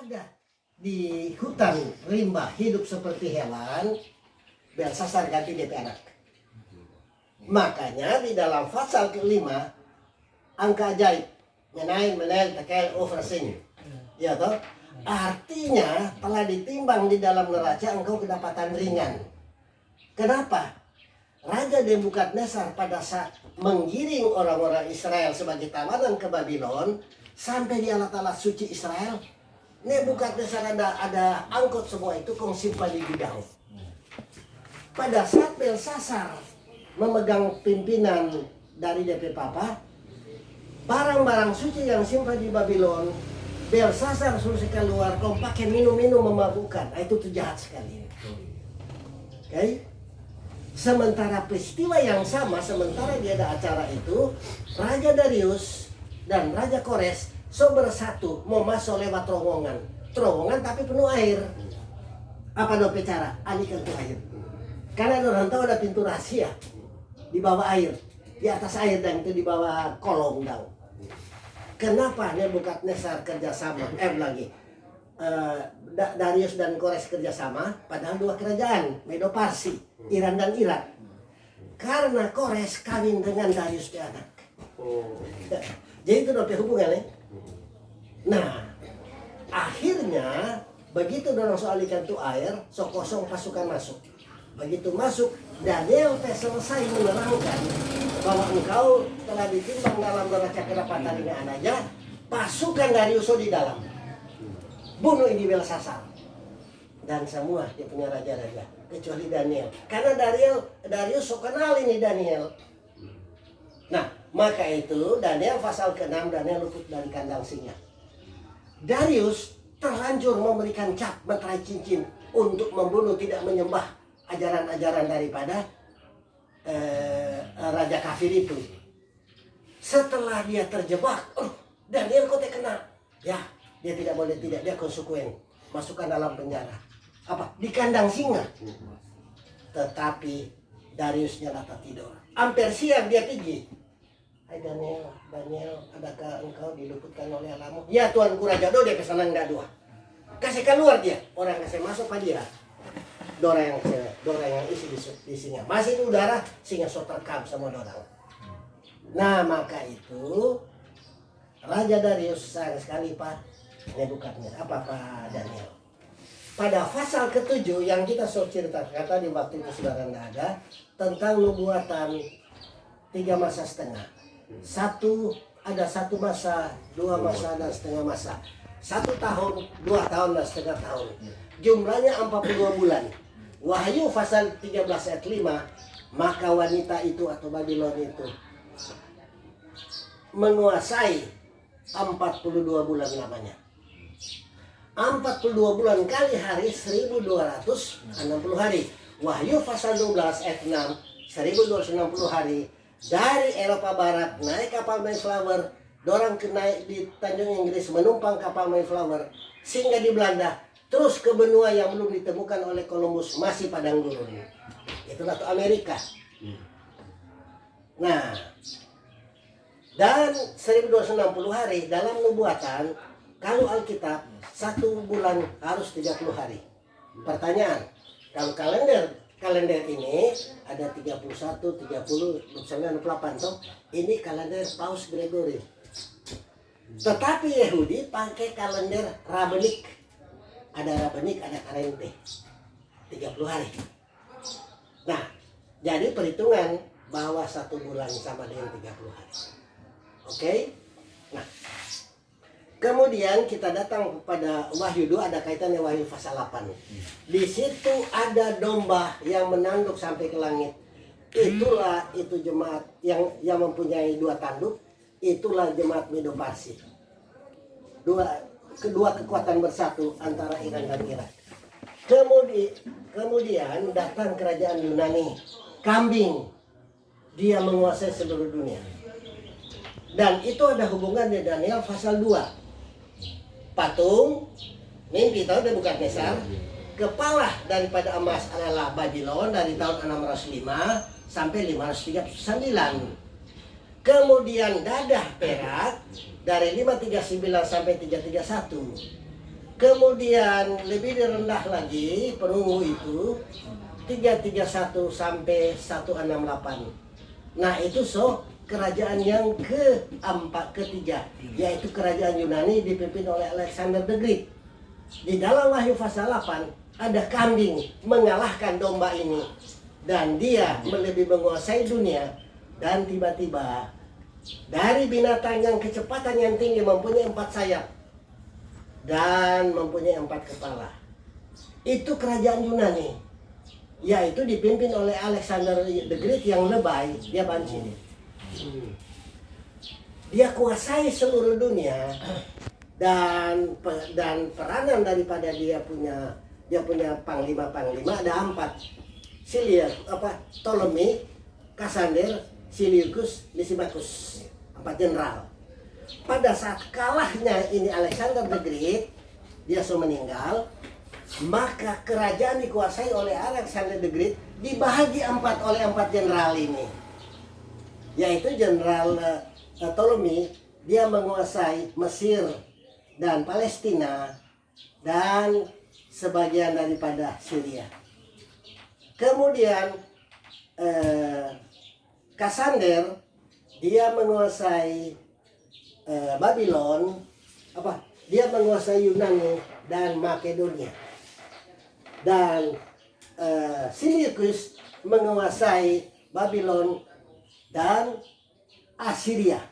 ada di hutan rimba hidup seperti hewan, Belsasar ganti DP anak. Makanya di dalam pasal kelima angka ajaib menaik menel tekel oversing, ya toh, artinya telah ditimbang di dalam neraca engkau kedapatan ringan. Kenapa? Raja Nebukadnezar pada saat menggiring orang-orang Israel sebagai tawanan ke Babylon sampai di alat-alat suci Israel, Nebukadnezar ada angkut semua itu kong simpan di gudang. Pada saat Belsasar memegang pimpinan dari DP Papa, barang-barang suci yang simpan di Babylon, Belsasar suruh keluar, kau pakai minum-minum memabukkan. Itu tuh jahat sekali. Okay? Sementara peristiwa yang sama, sementara dia ada acara itu, Raja Darius dan Raja Kores bersatu mau masuk lewat terowongan tapi penuh air. Apa dope cara? Alihkan tuh air. Karena orang tahu ada pintu rahasia di bawah air, di atas air, dan itu di bawah kolong daun. Kenapa Nebukadnezar kerjasama? Darius dan Kores kerjasama, padahal dua kerajaan, Medo Parsi, Iran dan Irak. Karena Kores kawin dengan Darius di anak. Jadi itu dope hubungan ya. Nah, akhirnya begitu dorong soal ikan tu air, kosong pasukan masuk. Begitu masuk, Daniel selesai menerangkan bahwa engkau telah ditimbang dalam neraca kedapatan ringan aja, pasukan Darius di dalam. Bunuh ini Belsasar dan semua dia punya raja-raja kecuali Daniel. Karena Darius so kenal ini Daniel. Nah, maka itu Daniel pasal ke-6, Daniel luput dari kandang singa. Darius terlanjur memberikan cap meterai cincin untuk membunuh, tidak menyembah ajaran-ajaran daripada raja kafir itu. Setelah dia terjebak, Daniel kok kena, ya dia tidak boleh tidak, dia konsekuen, masukkan dalam penjara. Apa? Di kandang singa. Tetapi Dariusnya tak tidur. Hampir siang dia pergi. Hai Daniel, adakah engkau diluputkan oleh Allahmu? Ya Tuanku Raja, dia kesenang enggak dua. Kasih keluar dia, orang kasih masuk pada dia. Dora yang isi di singa. Masih di udara, singa so terkam sama dorang. Nah, maka itu Raja Darius sayang sekali Pak Nebukadnezar. Apa Pak Daniel? Pada pasal ke-7 yang kita ceritakan tadi waktu itu saudara ada tentang nubuatan 3 masa setengah. Ada satu masa, 2 masa dan setengah masa. 1 tahun, 2 tahun dan setengah tahun. Jumlahnya 42 bulan. Wahyu pasal 13 ayat 5, maka wanita itu atau Babylon itu menguasai 42 bulan lamanya. 42 bulan kali hari 1260 hari. Wahyu pasal 12 ayat 6, 1260 hari. Dari Eropa Barat naik kapal Mayflower, dorang naik di Tanjung Inggris menumpang kapal Mayflower, singgah di Belanda, terus ke benua yang belum ditemukan oleh Columbus, masih padang gurun. Itulah tuh Amerika. Nah, dan 1260 hari dalam nubuatan, kalau Alkitab 1 bulan harus 30 hari. Pertanyaan, kalau kalender ini ada 31, 30, 98 toh, ini kalender Paus Gregory. Tetapi Yahudi pakai kalender Rabbinik. Ada Rabbinik, ada Karente. 30 hari. Nah, jadi perhitungan bahwa 1 bulan sama dengan 30 hari. Oke? Nah, kemudian kita datang kepada Wahyu 2, ada kaitannya Wahyu pasal 8. Di situ ada domba yang menanduk sampai ke langit. Itulah itu jemaat yang mempunyai 2 tanduk. Itulah jemaat Medo Parsi. Kedua kekuatan bersatu antara Iran dan Irak. Kemudian datang kerajaan Yunani, kambing, dia menguasai seluruh dunia. Dan itu ada hubungannya Daniel pasal 2. Patung, mimpi tahu Nebukadnezar, kepala daripada emas adalah Babylon dari tahun 605 sampai 539. Kemudian dadah perak dari 539 sampai 331. Kemudian lebih rendah lagi perunggu itu 331 sampai 168. Nah itu kerajaan yang ketiga, yaitu kerajaan Yunani dipimpin oleh Alexander the Great. Di dalam Wahyu pasal 8 ada kambing mengalahkan domba ini, dan dia lebih menguasai dunia. Dan tiba-tiba dari binatang yang kecepatan yang tinggi mempunyai 4 sayap dan mempunyai 4 kepala. Itu kerajaan Yunani, yaitu dipimpin oleh Alexander the Great yang lebay, dia banci. Dia kuasai seluruh dunia, dan peranan daripada dia punya panglima ada 4. Ptolemy, Cassander, Seleucus, Lysimachus, 4 jenderal. Pada saat kalahnya ini Alexander the Great, dia meninggal, maka kerajaan dikuasai oleh Alexander the Great dibahagi 4 oleh 4 jenderal ini, yaitu jenderal Ptolemy, dia menguasai Mesir dan Palestina dan sebagian daripada Syria. Kemudian Cassander, dia menguasai Babylon, dia menguasai Yunani dan Makedonia. Dan Seleucus menguasai Babylon dan Assyria.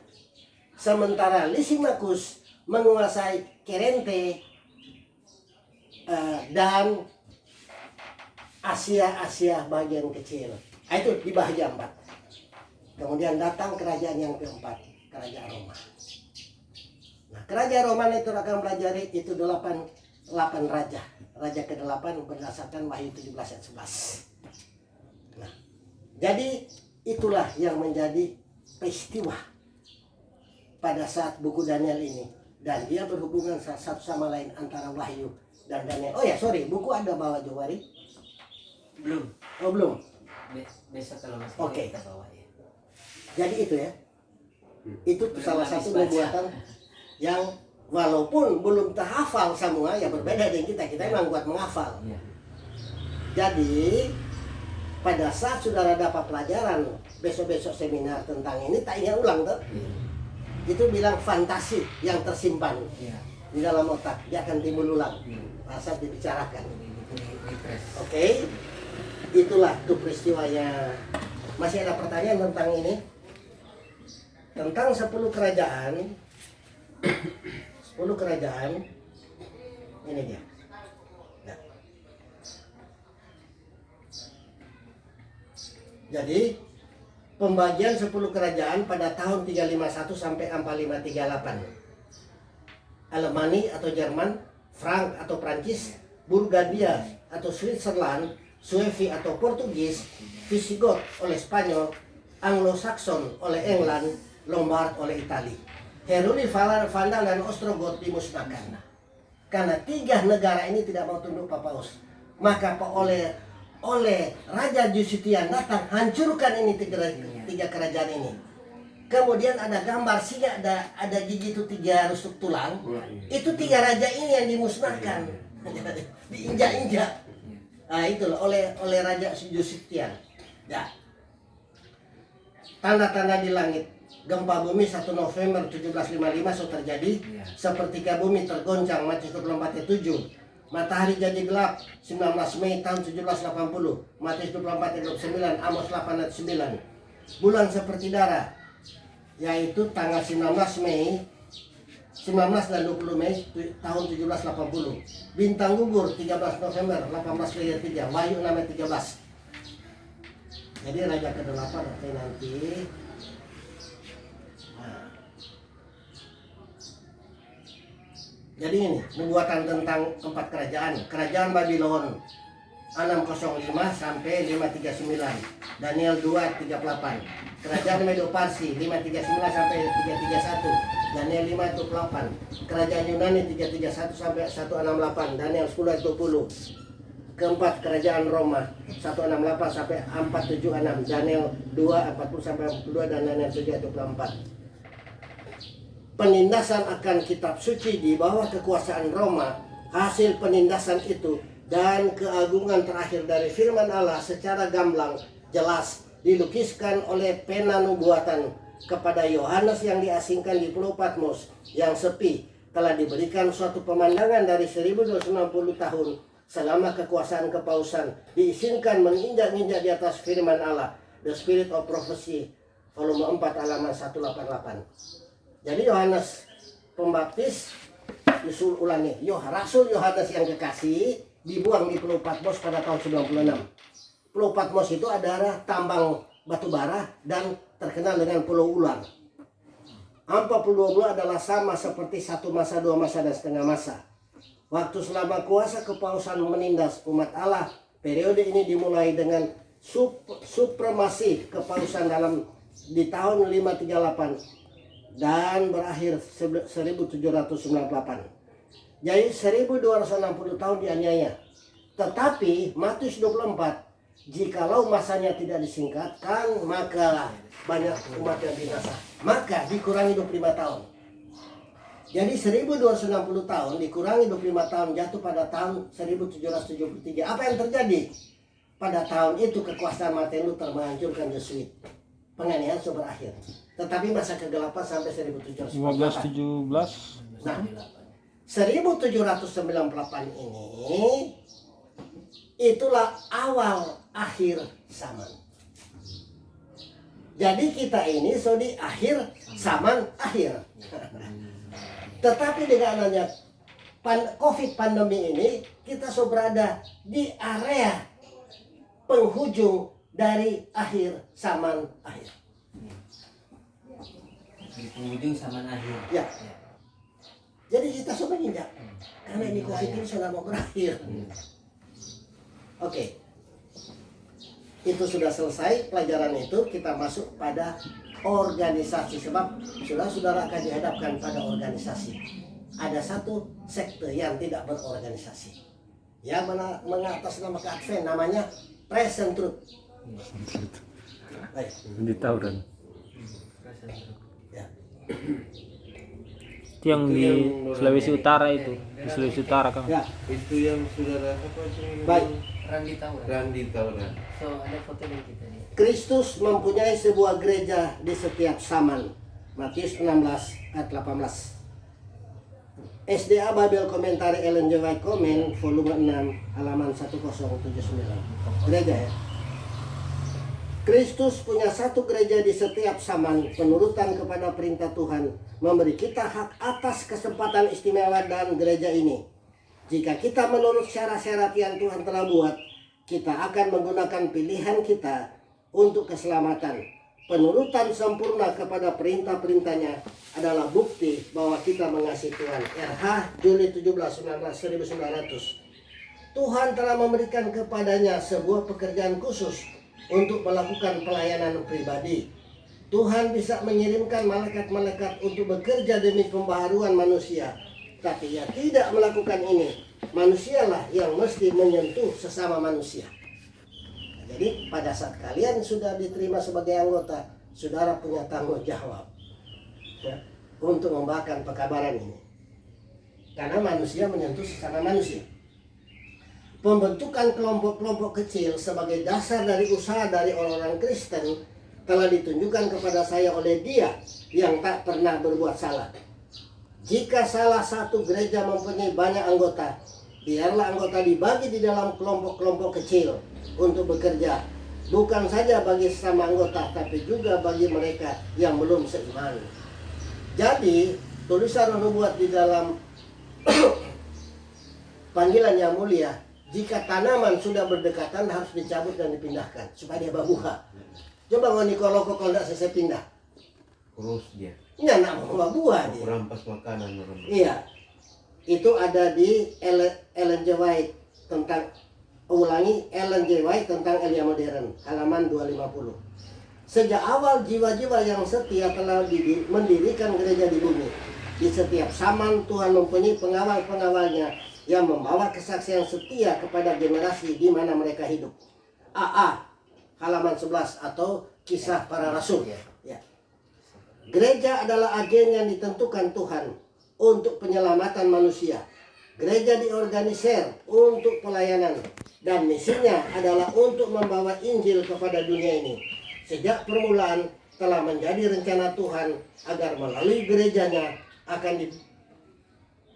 Sementara Lysimachus menguasai Kerente dan Asia bagian kecil. Itu dibahagi 4. Kemudian datang kerajaan yang keempat, kerajaan Roma. Nah, kerajaan Roma itu akan pelajari itu 8 raja. Raja ke-8 berdasarkan Wahyu 17 ayat 11. Nah, jadi itulah yang menjadi peristiwa pada saat buku Daniel ini, dan dia berhubungan satu sama lain antara Wahyu dan Daniel. Oh ya, sorry, buku ada bawa Jowari? Belum. Oh, belum. Besok kalau masih Oke. kita bawa ya. Jadi itu ya. Itu Belum salah habis satu baca. pembuatan yang walaupun belum terhafal semua, ya berbeda dengan kita memang buat menghafal. Iya. Jadi pada saat saudara dapat pelajaran besok-besok seminar tentang ini, tak ingat ulang tuh. Iya. Itu bilang fantasi yang tersimpan Iya. di dalam otak, dia akan timbul ulang Iya. saat dibicarakan. Refresh. Oke, itulah tuh peristiwanya. Masih ada pertanyaan tentang ini? Tentang 10 kerajaan. 10 kerajaan. Ini dia. Nah. Jadi pembagian 10 kerajaan pada tahun 351 sampai 4538. Alemani atau Jerman, Frank atau Prancis, Burgundia atau Switzerland, Suevi atau Portugis, Visigoth oleh Spanyol, Anglo-Saxon oleh England, Lombard oleh Italia. Heruli, Vandal dan Ostrogoth dimusnahkan. Karena 3 negara ini tidak mau tunduk Papaus, maka oleh Raja Justinian datang hancurkan ini 3 kerajaan ini. Kemudian ada gambar singa, ada gigi itu 3 rusuk tulang. Itu 3 raja ini yang dimusnahkan, diinjak-injak. Nah itulah oleh Raja Justinian. Ya. Tanda-tanda di langit. Gempa bumi 1 November 1755 terjadi. Sepertiga bumi tergoncang, Matius 24 ayat 7. Matahari jadi gelap 19 Mei tahun 1780. Matius 24 ayat 29, Amos 8 ayat 9. Bulan seperti darah, yaitu tanggal 19 Mei 19 dan 20 Mei tahun 1780. Bintang gugur 13 November 18 ayat 3. Wahyu 6 ayat 13. Jadi raja ke-8 nanti. Nah. Jadi ini nubuatan tentang 4 kerajaan. Kerajaan Babylon 605 sampai 539. Daniel 2:38. Kerajaan Medo-Parsi 539 sampai 331. Daniel 5:28. Kerajaan Yunani 331 sampai 168. Daniel 10:20. Keempat kerajaan Roma 168 sampai 476. Daniel 2:40 sampai 42 dan Daniel 7:24. Penindasan akan kitab suci di bawah kekuasaan Roma Hasil penindasan itu dan keagungan terakhir dari firman Allah secara gamblang jelas dilukiskan oleh pena nubuatan kepada Yohanes yang diasingkan di Pulau Patmos yang sepi, telah diberikan suatu pemandangan dari 1260 tahun selama kekuasaan kepausan diizinkan menginjak-injak di atas firman Allah. The Spirit of Prophecy volume 4 halaman 188. Jadi Yohanes Pembaptis disuruh ulangi, Rasul Yohanes yang kekasih dibuang di Pulau Patmos pada tahun 96. Pulau Patmos itu adalah tambang batu bara dan terkenal dengan pulau ular. Hampa Pulau Dua adalah sama seperti 1 masa, 2 masa, dan setengah masa. Waktu selama kuasa kepausan menindas umat Allah, periode ini dimulai dengan supremasi kepausan di tahun 538 dan berakhir 1798. Jadi 1260 tahun dianiaya. Tetapi Matius 24, jikalau masanya tidak disingkatkan, maka banyak umat yang binasa. Maka dikurangi 25 tahun. Jadi 1260 tahun dikurangi 25 tahun jatuh pada tahun 1773. Apa yang terjadi? Pada tahun itu kekuasaan Martin Luther menghancurkan Jesuit. Penganiayaan sudah berakhir. Tetapi masa kegelapan sampai 1798. 1517. Nah, 1798 ini itulah awal akhir zaman. Jadi kita ini di akhir zaman akhir. Tetapi dengan adanya COVID pandemi ini, kita berada di area penghujung dari akhir zaman akhir. Di penghujung zaman akhir. Ya. Jadi kita sudah menginjak. Karena ini COVID ini sudah mau berakhir. Oke. Itu sudah selesai pelajaran itu, kita masuk pada organisasi. Sebab saudara akan dihadapkan pada organisasi. Ada satu sekte yang tidak berorganisasi, yang mengatasnamakan Advent, namanya Present Truth. Baik. Di Tauran. Ya. Itu yang di Sulawesi Utara itu. Di Sulawesi Utara kan. Ya. Itu yang saudara apa sih? Baik. Randi tahu. Randi Tauran. So ada foto dari kita nih. Kristus mempunyai sebuah gereja di setiap zaman. Matius 16 ayat 18. SDA Bible Komentari Ellen G. White Comment volume 6 halaman 1079. Gereja ya. Kristus punya satu gereja di setiap zaman. Penurutan kepada perintah Tuhan memberi kita hak atas kesempatan istimewa dan gereja ini. Jika kita menurut syarat-syarat yang Tuhan telah buat, kita akan menggunakan pilihan kita untuk keselamatan. Penurutan sempurna kepada perintah-perintahnya adalah bukti bahwa kita mengasihi Tuhan. RH Juli 1900. Tuhan telah memberikan kepadanya sebuah pekerjaan khusus untuk melakukan pelayanan pribadi. Tuhan bisa mengirimkan malaikat-malaikat untuk bekerja demi pembaharuan manusia. Tapi ia tidak melakukan ini. Manusialah yang mesti menyentuh sesama manusia. Jadi pada saat kalian sudah diterima sebagai anggota, saudara punya tanggung jawab ya, untuk membawakan pekabaran ini. Karena manusia menyentuh sesama manusia. Pembentukan kelompok-kelompok kecil sebagai dasar dari usaha dari orang-orang Kristen telah ditunjukkan kepada saya oleh Dia yang tak pernah berbuat salah. Jika salah satu gereja mempunyai banyak anggota, biarlah anggota dibagi di dalam kelompok-kelompok kecil untuk bekerja, bukan saja bagi sesama anggota, tapi juga bagi mereka yang belum seiman. Jadi, tulisan nubuat di dalam panggilan yang mulia, jika tanaman sudah berdekatan harus dicabut dan dipindahkan supaya dia berbuah. Coba ngoni kalau tidak selesai pindah. Kurus dia. Ya, nak mau buah dia. Rampas makanan orang. Iya. Itu ada di Ellen G. White tentang Ellen G. White tentang Elia Modern halaman 250. Sejak awal jiwa-jiwa yang setia telah mendirikan gereja di bumi. Di setiap zaman Tuhan mempunyai pengawal-pengawalnya yang membawa kesaksian setia kepada generasi di mana mereka hidup. AA halaman 11 atau Kisah Para Rasul. Ya. Gereja adalah agen yang ditentukan Tuhan untuk penyelamatan manusia. Gereja diorganisir untuk pelayanan dan misinya adalah untuk membawa Injil kepada dunia ini. Sejak permulaan telah menjadi rencana Tuhan agar melalui gerejanya akan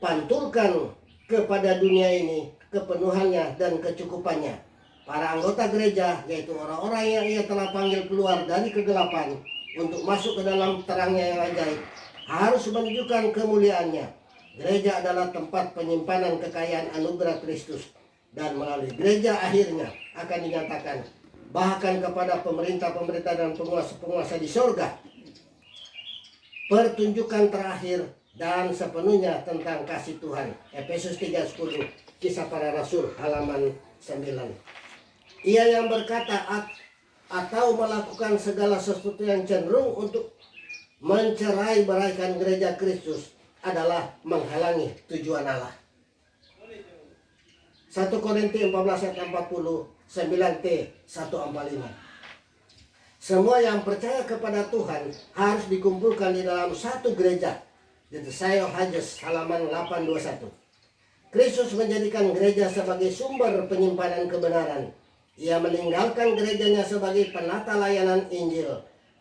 dipantulkan kepada dunia ini kepenuhannya dan kecukupannya. Para anggota gereja, yaitu orang-orang yang ia telah panggil keluar dari kegelapan untuk masuk ke dalam terangnya yang ajaib, harus menunjukkan kemuliaannya. Gereja adalah tempat penyimpanan kekayaan anugerah Kristus, dan melalui gereja akhirnya akan dinyatakan bahkan kepada pemerintah-pemerintah dan penguasa-penguasa di sorga pertunjukan terakhir dan sepenuhnya tentang kasih Tuhan. Efesus 3:10, Kisah Para Rasul halaman 9. Ia yang berkata atau melakukan segala sesuatu yang cenderung untuk mencerai-beraikan gereja Kristus adalah menghalangi tujuan Allah. 1 Korintus 14 ayat 40, 9t 145. Semua yang percaya kepada Tuhan harus dikumpulkan di dalam satu gereja. The Desire Hadges halaman 821. Kristus menjadikan gereja sebagai sumber penyimpanan kebenaran. Ia meninggalkan gerejanya sebagai penata layanan Injil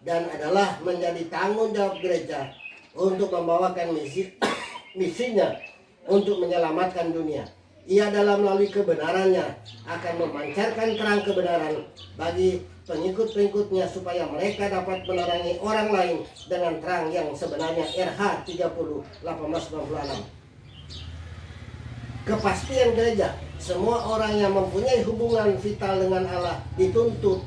dan adalah menjadi tanggung jawab gereja untuk membawakan misinya untuk menyelamatkan dunia. Ia dalam melalui kebenarannya akan memancarkan terang kebenaran bagi pengikut-pengikutnya supaya mereka dapat menerangi orang lain dengan terang yang sebenarnya. RH 30:1896. Kepastian gereja. Semua orang yang mempunyai hubungan vital dengan Allah dituntun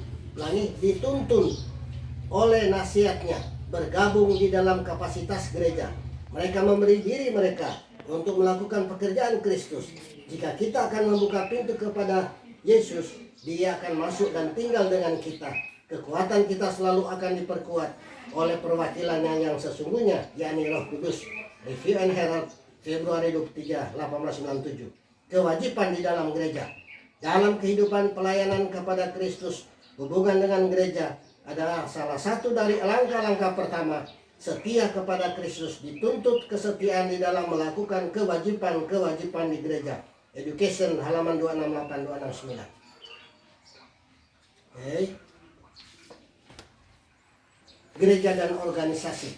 oleh nasihatnya bergabung di dalam kapasitas gereja. Mereka memberi diri mereka untuk melakukan pekerjaan Kristus. Jika kita akan membuka pintu kepada Yesus, Dia akan masuk dan tinggal dengan kita. Kekuatan kita selalu akan diperkuat oleh perwakilannya yang sesungguhnya, yakni Roh Kudus. Review and Herald, Februari 23, 1897. Kewajiban di dalam gereja. Dalam kehidupan pelayanan kepada Kristus, hubungan dengan gereja adalah salah satu dari langkah-langkah pertama. Setia kepada Kristus dituntut kesetiaan di dalam melakukan kewajiban-kewajiban di gereja. Education halaman 268-269. Gereja dan organisasi.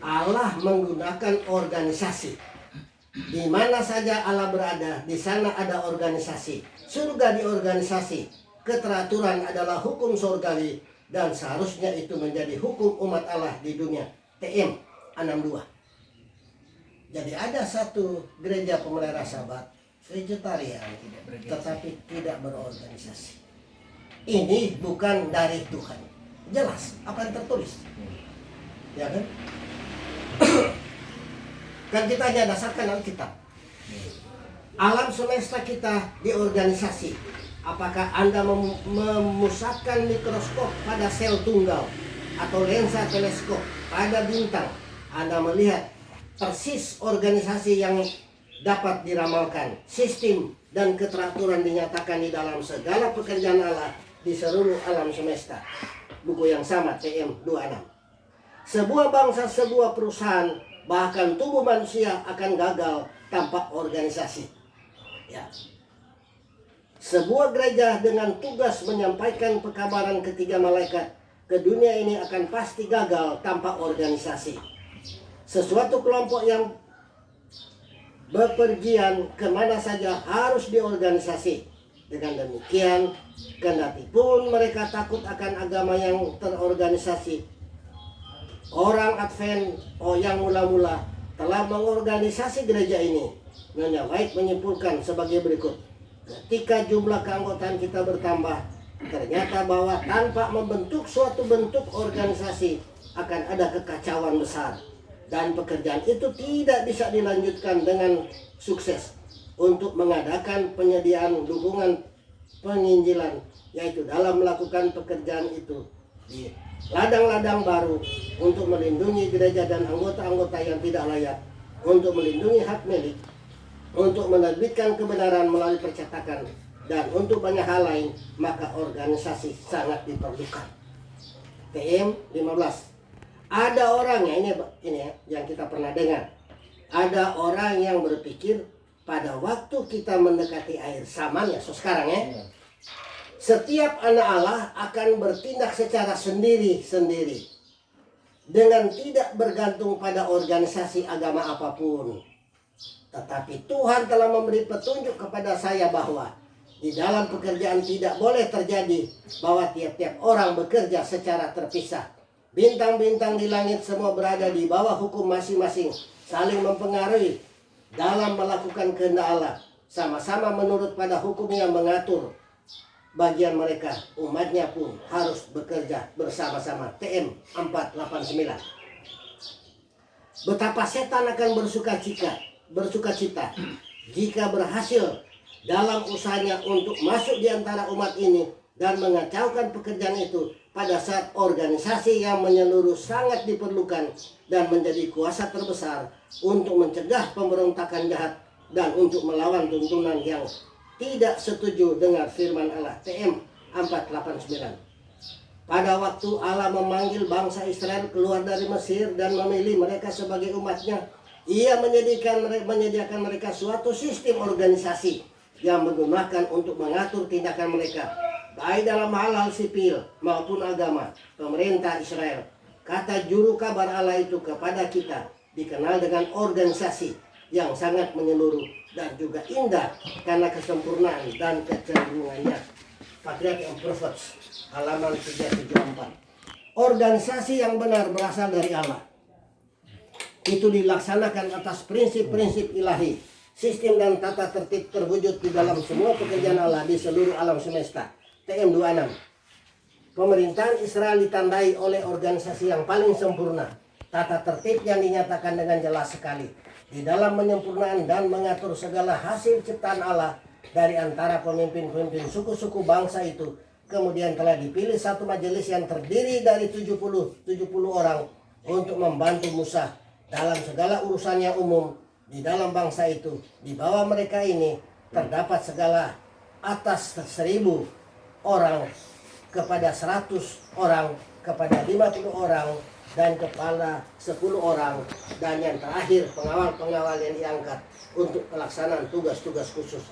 Allah menggunakan organisasi. Di mana saja Allah berada, di sana ada organisasi. Surga di organisasi. Keteraturan adalah hukum surgawi dan seharusnya itu menjadi hukum umat Allah di dunia. TM 62. Jadi ada satu gereja pemelihara Sabat vegetarian tetapi tidak berorganisasi. Ini bukan dari Tuhan. Jelas apa yang tertulis. Ya kan? Kan kita hanya dasarkan Alkitab. Alam semesta kita diorganisasi. Apakah Anda memusatkan mikroskop pada sel tunggal atau lensa teleskop pada bintang? Anda melihat persis organisasi yang dapat diramalkan. Sistem dan keteraturan dinyatakan di dalam segala pekerjaan Allah di seluruh alam semesta. Buku yang sama, TM 26. Sebuah bangsa, sebuah perusahaan, bahkan tubuh manusia akan gagal tanpa organisasi. Ya. Sebuah gereja dengan tugas menyampaikan pekabaran ketiga malaikat ke dunia ini akan pasti gagal tanpa organisasi. Sesuatu kelompok yang bepergian kemana saja harus diorganisasi. Dengan demikian, kendati pun mereka takut akan agama yang terorganisasi, orang Advent yang mula-mula telah mengorganisasi gereja ini. Nyonya White menyimpulkan sebagai berikut. Ketika jumlah keanggotaan kita bertambah, ternyata bahwa tanpa membentuk suatu bentuk organisasi akan ada kekacauan besar. Dan pekerjaan itu tidak bisa dilanjutkan dengan sukses untuk mengadakan penyediaan dukungan penginjilan, yaitu dalam melakukan pekerjaan itu di ladang-ladang baru untuk melindungi gereja dan anggota-anggota yang tidak layak, untuk melindungi hak milik, untuk menerbitkan kebenaran melalui percetakan, dan untuk banyak hal lain, maka organisasi sangat diperlukan. TM 15. Ada orang yang ini yang kita pernah dengar. Ada orang yang berpikir pada waktu kita mendekati akhir zaman ya, so sekarang ya, setiap anak Allah akan bertindak secara sendiri-sendiri dengan tidak bergantung pada organisasi agama apapun. Tetapi Tuhan telah memberi petunjuk kepada saya bahwa di dalam pekerjaan tidak boleh terjadi bahwa tiap-tiap orang bekerja secara terpisah. Bintang-bintang di langit semua berada di bawah hukum masing-masing, saling mempengaruhi dalam melakukan kehendak Allah, sama-sama menurut pada hukum yang mengatur bagian mereka. Umatnya pun harus bekerja bersama-sama. TM 489. Betapa setan akan bersukacita jika berhasil dalam usahanya untuk masuk di antara umat ini dan mengacaukan pekerjaan itu pada saat organisasi yang menyeluruh sangat diperlukan dan menjadi kuasa terbesar untuk mencegah pemberontakan jahat dan untuk melawan tuntunan yang tidak setuju dengan firman Allah. TM 489. Pada waktu Allah memanggil bangsa Israel keluar dari Mesir dan memilih mereka sebagai umatnya, Ia menyediakan mereka suatu sistem organisasi yang menggunakan untuk mengatur tindakan mereka, baik dalam hal-hal sipil maupun agama. Pemerintah Israel, kata juru kabar Allah itu kepada kita, dikenal dengan organisasi yang sangat menyeluruh dan juga indah karena kesempurnaan dan kecenderungannya. Patriarch and Prophets, halaman 374. Organisasi yang benar berasal dari Allah. Itu dilaksanakan atas prinsip-prinsip ilahi. Sistem dan tata tertib terwujud di dalam semua pekerjaan Allah di seluruh alam semesta. TM 26. Pemerintahan Israel ditandai oleh organisasi yang paling sempurna. Tata tertib yang dinyatakan dengan jelas sekali di dalam menyempurnakan dan mengatur segala hasil ciptaan Allah dari antara pemimpin-pemimpin suku-suku bangsa itu. Kemudian telah dipilih satu majelis yang terdiri dari 70 orang untuk membantu Musa dalam segala urusan yang umum di dalam bangsa itu. Di bawah mereka ini terdapat segala atas 1000 orang kepada 100 orang kepada 50 orang dan kepada 10 orang, dan yang terakhir pengawal-pengawal yang diangkat untuk pelaksanaan tugas-tugas khusus.